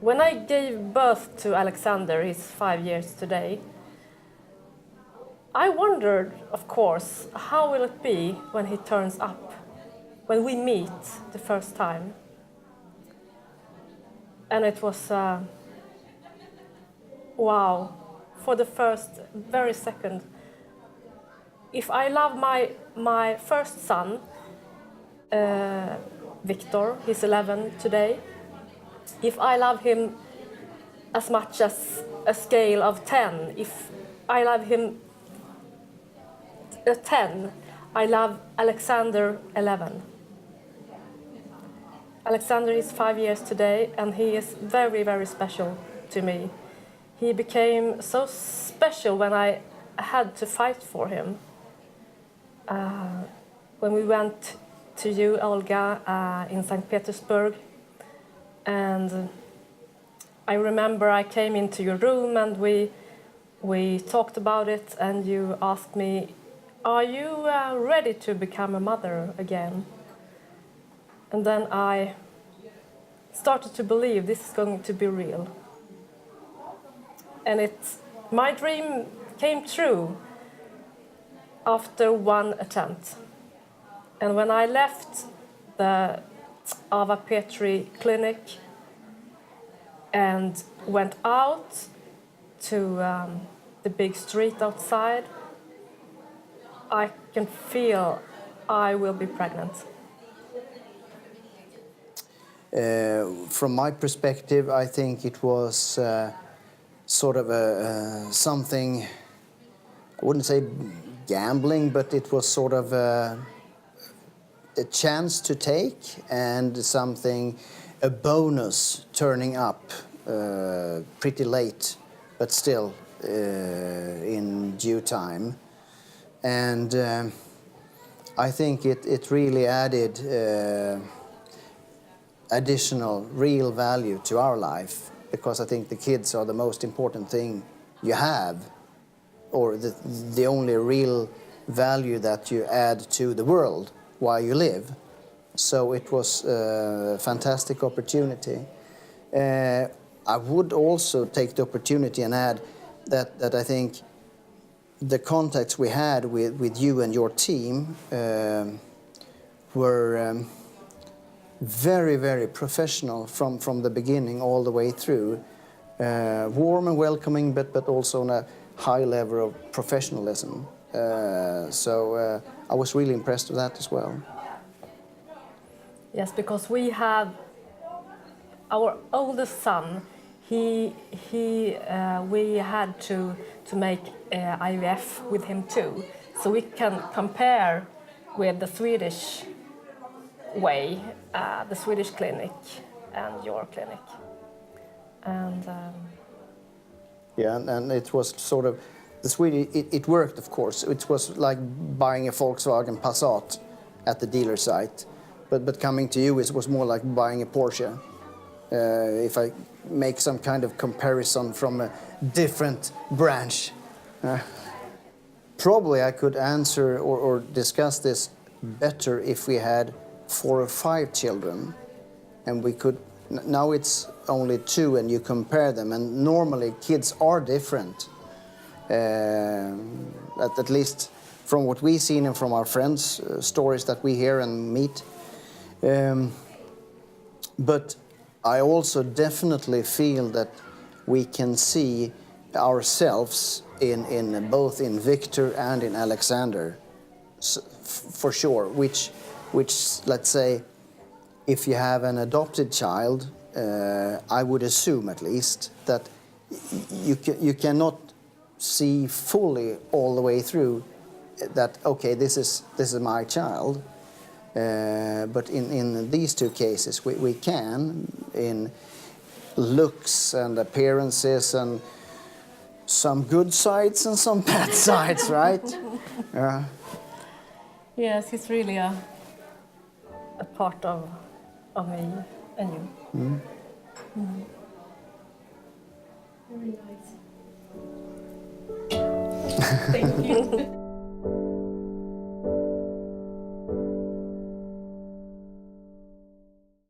When I gave birth to Alexander, he's 5 years today, I wondered, of course, how will it be when he turns up, when we meet the first time. And it was, wow, for the first, very second. If I love my first son, Victor, he's 11 today, if I love him as much as a scale of 10, if I love him a 10, I love Alexander 11. Alexander is 5 years today, and he is very, very special to me. He became so special when I had to fight for him. When we went to you, Olga, in St. Petersburg, and I remember I came into your room and we talked about it, and you asked me, "Are you ready to become a mother again?" And then I started to believe this is going to be real. And my dream came true after one attempt. And when I left the Ava Petri clinic and went out to the big street outside, I can feel I will be pregnant. From my perspective, I think it was sort of something, I wouldn't say gambling, but it was sort of a chance to take, and a bonus turning up pretty late, but still in due time. And I think it really added additional real value to our life, because I think the kids are the most important thing you have, or the only real value that you add to the world while you live. So it was a fantastic opportunity. I would also take the opportunity and add that I think the contacts we had with you and your team were very, very professional from the beginning all the way through. Warm and welcoming, but also on a high level of professionalism. So I was really impressed with that as well. Yes, because we have our oldest son. We had to make IVF with him too, so we can compare with the Swedish way, the Swedish clinic and your clinic. And yeah, and it was sort of the Swedish. It worked, of course. It was like buying a Volkswagen Passat at the dealer site, but coming to you, it was more like buying a Porsche. If I make some kind of comparison from a different branch, probably I could answer or discuss this better if we had 4 or 5 children, and we could. Now it's only 2, and you compare them, and normally kids are different. At least from what we've seen and from our friends' stories that we hear and meet. But I also definitely feel that we can see ourselves in both in Victor and in Alexander, for sure. Which let's say, if you have an adopted child, I would assume at least that you cannot see fully all the way through that. Okay, this is my child. But in these 2 cases, we can, in looks and appearances, and some good sides and some bad sides, right? Yeah. yes, he's really a part of me and you. Mm. Mm. Very nice. Thank you.